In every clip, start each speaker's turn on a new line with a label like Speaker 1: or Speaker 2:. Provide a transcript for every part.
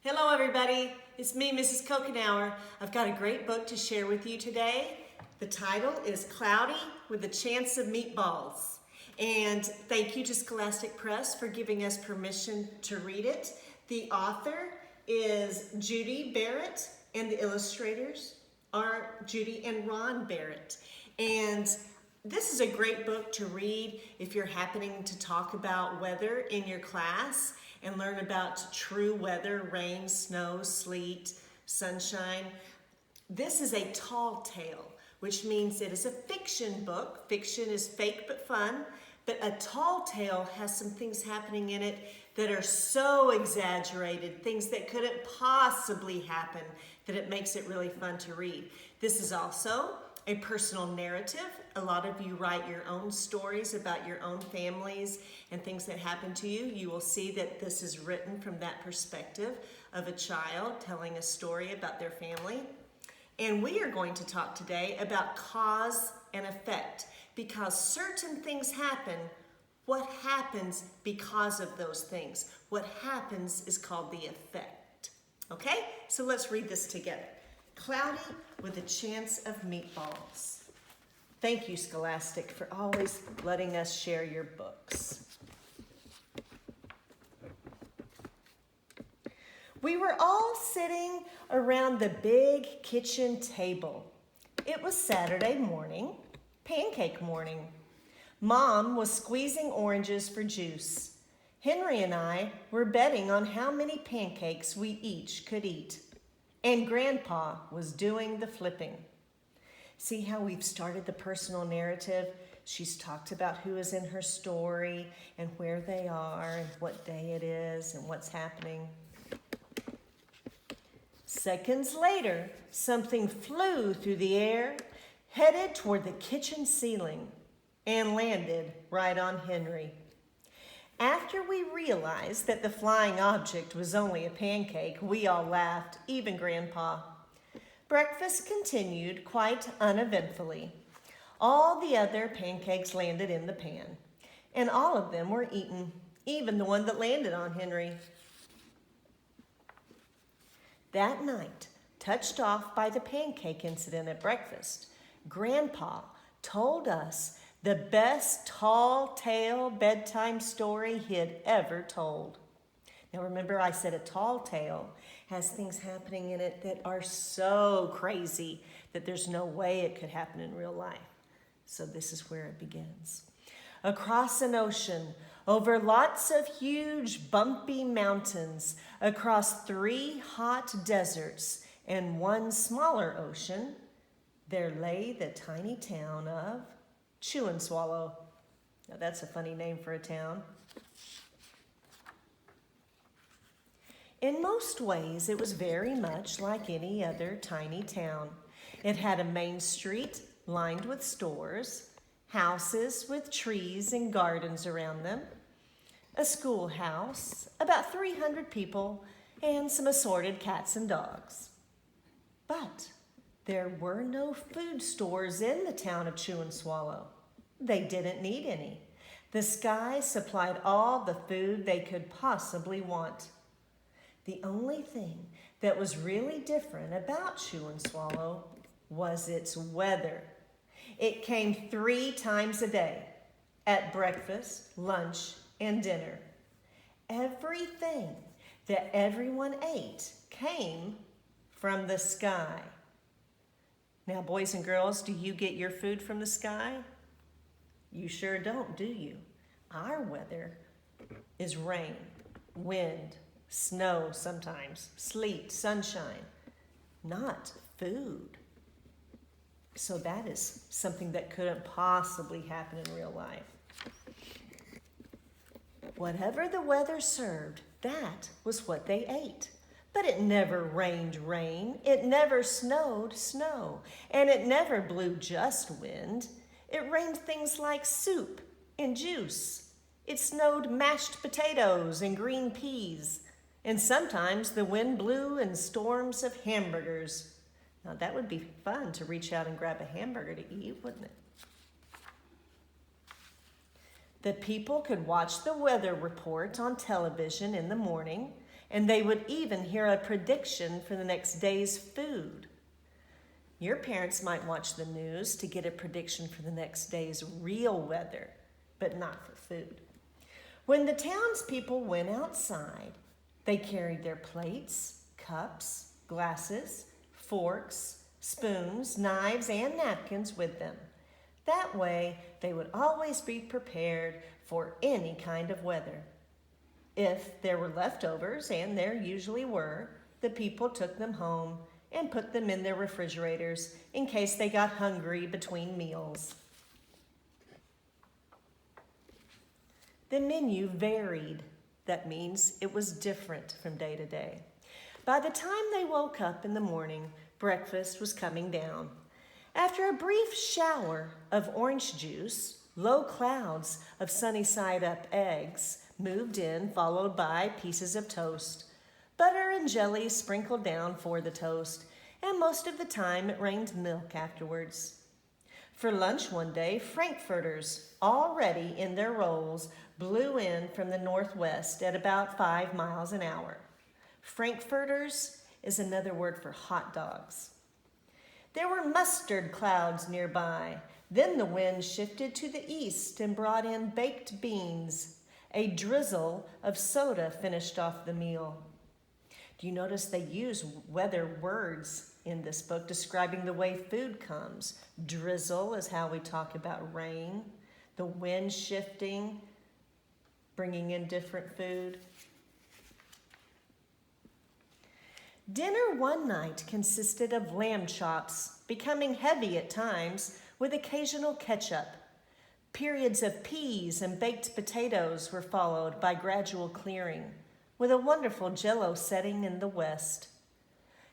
Speaker 1: Hello everybody, it's me, Mrs. Kokenauer. I've got a great book to share with you today. The title is Cloudy with a Chance of Meatballs. And thank you to Scholastic Press for giving us permission to read it. The author is Judi Barrett and the illustrators are Judi and Ron Barrett. And this is a great book to read if you're happening to talk about weather in your class and learn about true weather, rain, snow, sleet, sunshine. This is a tall tale, which means it is a fiction book. Fiction is fake but fun, but a tall tale has some things happening in it that are so exaggerated, things that couldn't possibly happen, that it makes it really fun to read. This is also a personal narrative. A lot of you write your own stories about your own families and things that happen to you. You will see that this is written from that perspective of a child telling a story about their family. And we are going to talk today about cause and effect, because certain things happen. What happens because of those things? What happens is called the effect. Okay, so let's read this together. Cloudy with a Chance of Meatballs. Thank you, Scholastic, for always letting us share your books. We were all sitting around the big kitchen table. It was Saturday morning, pancake morning. Mom was squeezing oranges for juice. Henry and I were betting on how many pancakes we each could eat. And Grandpa was doing the flipping. See how we've started the personal narrative? She's talked about who is in her story and where they are and what day it is and what's happening. Seconds later, something flew through the air, headed toward the kitchen ceiling, and landed right on Henry. After we realized that the flying object was only a pancake, we all laughed, even Grandpa. Breakfast continued quite uneventfully. All the other pancakes landed in the pan, and all of them were eaten, even the one that landed on Henry. That night, touched off by the pancake incident at breakfast, Grandpa told us the best tall tale bedtime story he had ever told. Now remember, I said a tall tale has things happening in it that are so crazy that there's no way it could happen in real life. So this is where it begins. Across an ocean, over lots of huge bumpy mountains, across 3 hot deserts and 1 smaller ocean, there lay the tiny town of Chew and Swallow. Now that's a funny name for a town. In most ways, it was very much like any other tiny town. It had a main street lined with stores, houses with trees and gardens around them, a schoolhouse, about 300 people, and some assorted cats and dogs. But there were no food stores in the town of Chew and Swallow. They didn't need any. The sky supplied all the food they could possibly want. The only thing that was really different about Chew and Swallow was its weather. It came 3 times a day, at breakfast, lunch, and dinner. Everything that everyone ate came from the sky. Now, boys and girls, do you get your food from the sky? You sure don't, do you? Our weather is rain, wind, snow sometimes, sleet, sunshine, not food. So that is something that couldn't possibly happen in real life. Whatever the weather served, that was what they ate. But it never rained rain, it never snowed snow, and it never blew just wind. It rained things like soup and juice. It snowed mashed potatoes and green peas. And sometimes the wind blew in storms of hamburgers. Now that would be fun to reach out and grab a hamburger to eat, wouldn't it? The people could watch the weather report on television in the morning and they would even hear a prediction for the next day's food. Your parents might watch the news to get a prediction for the next day's real weather, but not for food. When the townspeople went outside, they carried their plates, cups, glasses, forks, spoons, knives, and napkins with them. That way, they would always be prepared for any kind of weather. If there were leftovers, and there usually were, the people took them home and put them in their refrigerators in case they got hungry between meals. The menu varied. That means it was different from day to day. By the time they woke up in the morning, breakfast was coming down. After a brief shower of orange juice, low clouds of sunny-side-up eggs moved in, followed by pieces of toast. Butter and jelly sprinkled down for the toast, and most of the time it rained milk afterwards. For lunch one day, frankfurters, already in their rolls, blew in from the northwest at about 5 miles an hour. Frankfurters is another word for hot dogs. There were mustard clouds nearby. Then the wind shifted to the east and brought in baked beans. A drizzle of soda finished off the meal. Do you notice they use weather words in this book describing the way food comes? Drizzle is how we talk about rain. The wind shifting, bringing in different food. Dinner one night consisted of lamb chops, becoming heavy at times with occasional ketchup. Periods of peas and baked potatoes were followed by gradual clearing, with a wonderful jello setting in the west.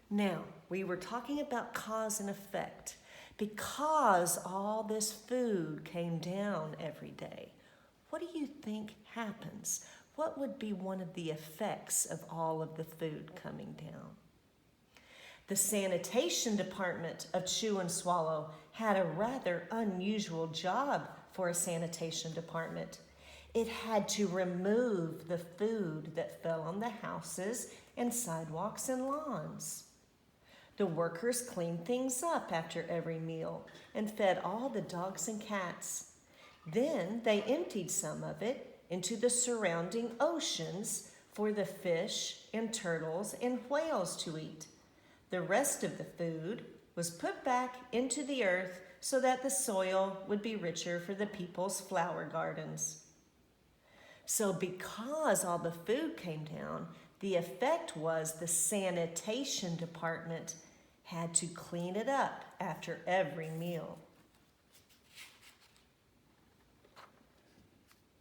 Speaker 1: Now, we were talking about cause and effect. Because all this food came down every day, what do you think happens? What would be one of the effects of all of the food coming down? The sanitation department of Chew and Swallow had a rather unusual job for a sanitation department. It had to remove the food that fell on the houses and sidewalks and lawns. The workers cleaned things up after every meal and fed all the dogs and cats. Then they emptied some of it into the surrounding oceans for the fish and turtles and whales to eat. The rest of the food was put back into the earth so that the soil would be richer for the people's flower gardens. So because all the food came down, the effect was the sanitation department had to clean it up after every meal.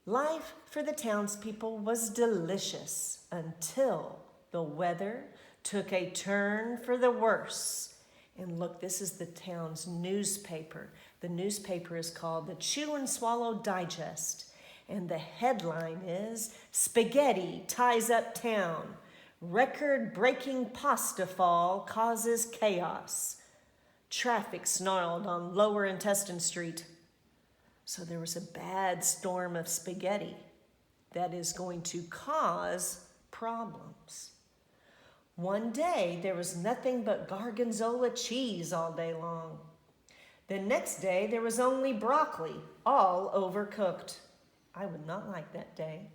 Speaker 1: Life for the townspeople was delicious until the weather took a turn for the worse. And look, this is the town's newspaper. The newspaper is called the Chew and Swallow Digest. And the headline is, "Spaghetti Ties Up Town. Record-breaking pasta fall causes chaos. Traffic snarled on Lower Intestine Street." So there was a bad storm of spaghetti that is going to cause problems. One day, there was nothing but gorgonzola cheese all day long. The next day, there was only broccoli, all overcooked. I would not like that day.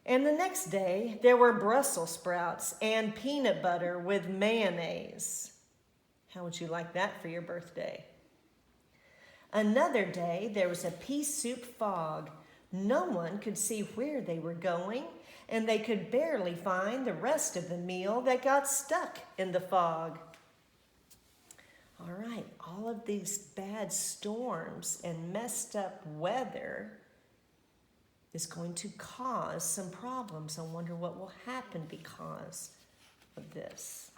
Speaker 1: And the next day, there were Brussels sprouts and peanut butter with mayonnaise. How would you like that for your birthday? Another day, there was a pea soup fog. No one could see where they were going, and they could barely find the rest of the meal that got stuck in the fog. All right, all of these bad storms and messed up weather is going to cause some problems. I wonder what will happen because of this.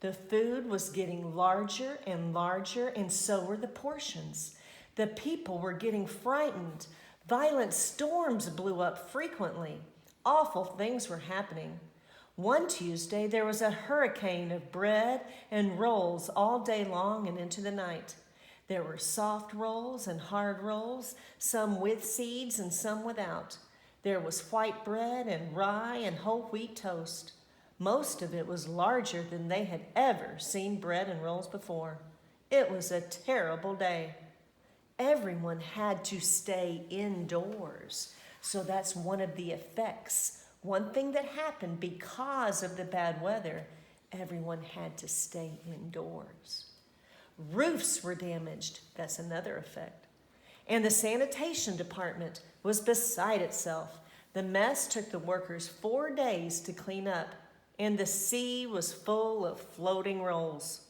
Speaker 1: The food was getting larger and larger, and so were the portions. The people were getting frightened. Violent storms blew up frequently. Awful things were happening. One Tuesday, there was a hurricane of bread and rolls all day long and into the night. There were soft rolls and hard rolls, some with seeds and some without. There was white bread and rye and whole wheat toast. Most of it was larger than they had ever seen bread and rolls before. It was a terrible day. Everyone had to stay indoors. So that's one of the effects. One thing that happened because of the bad weather, everyone had to stay indoors. Roofs were damaged. That's another effect. And the sanitation department was beside itself. The mess took the workers 4 days to clean up, and the sea was full of floating rolls.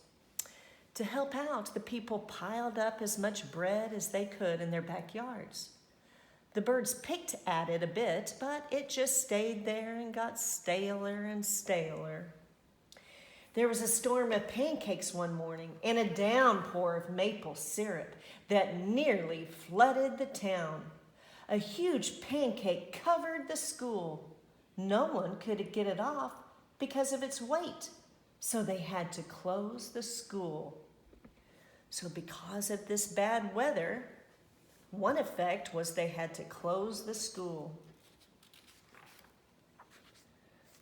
Speaker 1: To help out, the people piled up as much bread as they could in their backyards. The birds picked at it a bit, but it just stayed there and got staler and staler. There was a storm of pancakes one morning and a downpour of maple syrup that nearly flooded the town. A huge pancake covered the school. No one could get it off because of its weight, so they had to close the school. So because of this bad weather, one effect was they had to close the school.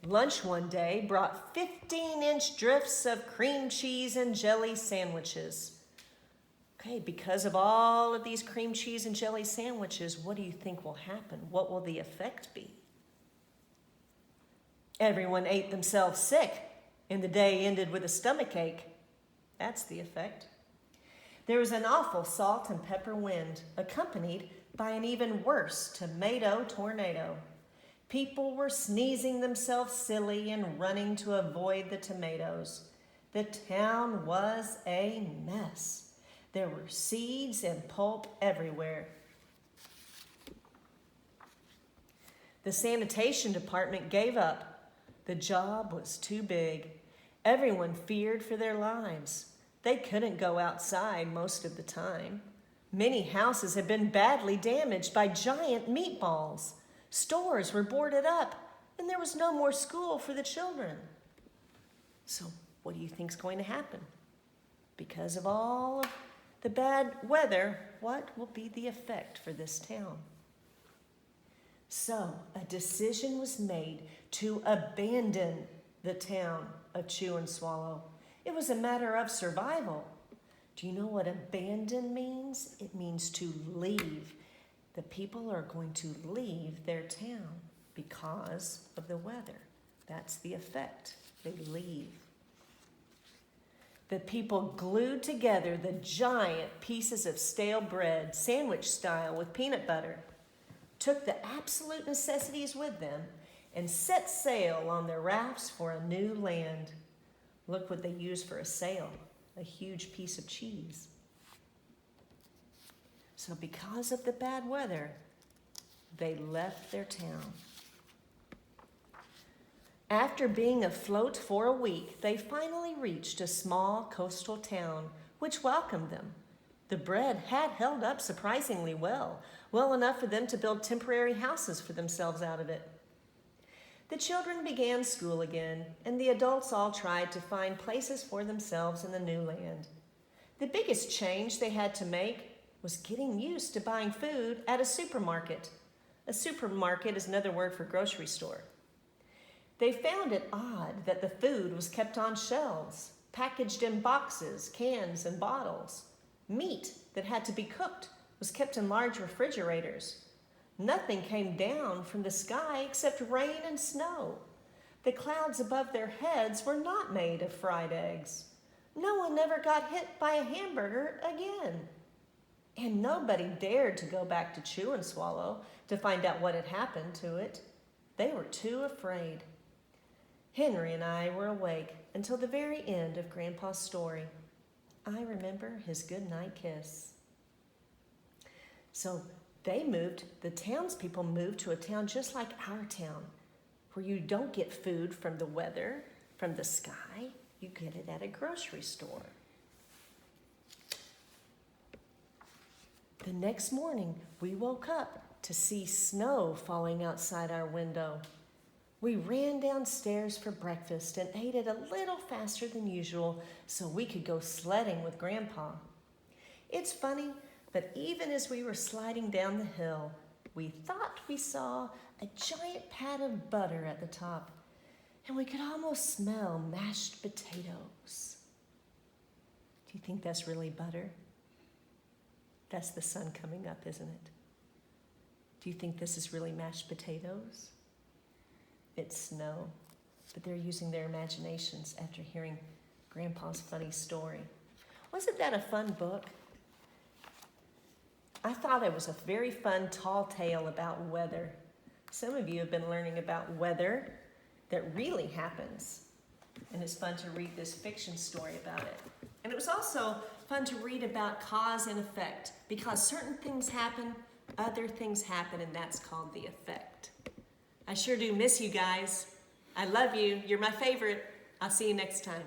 Speaker 1: Lunch one day brought 15-inch drifts of cream cheese and jelly sandwiches. Okay, because of all of these cream cheese and jelly sandwiches, what do you think will happen? What will the effect be? Everyone ate themselves sick, and the day ended with a stomachache. That's the effect. There was an awful salt and pepper wind, accompanied by an even worse tomato tornado. People were sneezing themselves silly and running to avoid the tomatoes. The town was a mess. There were seeds and pulp everywhere. The sanitation department gave up. The job was too big. Everyone feared for their lives. They couldn't go outside most of the time. Many houses had been badly damaged by giant meatballs. Stores were boarded up, and there was no more school for the children. So what do you think is going to happen? Because of all of the bad weather, what will be the effect for this town? So a decision was made to abandon the town of Chew and Swallow. It was a matter of survival. Do you know what abandon means? It means to leave. The people are going to leave their town because of the weather. That's the effect. They leave. The people glued together the giant pieces of stale bread, sandwich style with peanut butter, took the absolute necessities with them, and set sail on their rafts for a new land. Look what they used for a sail, a huge piece of cheese. So because of the bad weather, they left their town. After being afloat for a week, they finally reached a small coastal town which welcomed them. The bread had held up surprisingly well enough for them to build temporary houses for themselves out of it. The children began school again, and the adults all tried to find places for themselves in the new land. The biggest change they had to make was getting used to buying food at a supermarket. A supermarket is another word for grocery store. They found it odd that the food was kept on shelves, packaged in boxes, cans, and bottles. Meat that had to be cooked was kept in large refrigerators. Nothing came down from the sky except rain and snow. The clouds above their heads were not made of fried eggs. No one ever got hit by a hamburger again. And nobody dared to go back to Chew and Swallow to find out what had happened to it. They were too afraid. Henry and I were awake until the very end of Grandpa's story. I remember his goodnight kiss. So the townspeople moved to a town just like our town, where you don't get food from the weather, from the sky, you get it at a grocery store. The next morning, we woke up to see snow falling outside our window. We ran downstairs for breakfast and ate it a little faster than usual so we could go sledding with Grandpa. It's funny, but even as we were sliding down the hill, We thought we saw a giant pat of butter at the top, and we could almost smell mashed potatoes. Do you think that's really butter? That's the sun coming up, isn't it? Do you think this is really mashed potatoes? It's snow, but they're using their imaginations after hearing Grandpa's funny story. Wasn't that a fun book? I thought it was a very fun, tall tale about weather. Some of you have been learning about weather that really happens, and it's fun to read this fiction story about it. And it was also fun to read about cause and effect, because certain things happen, other things happen, and that's called the effect. I sure do miss you guys. I love you. You're my favorite. I'll see you next time.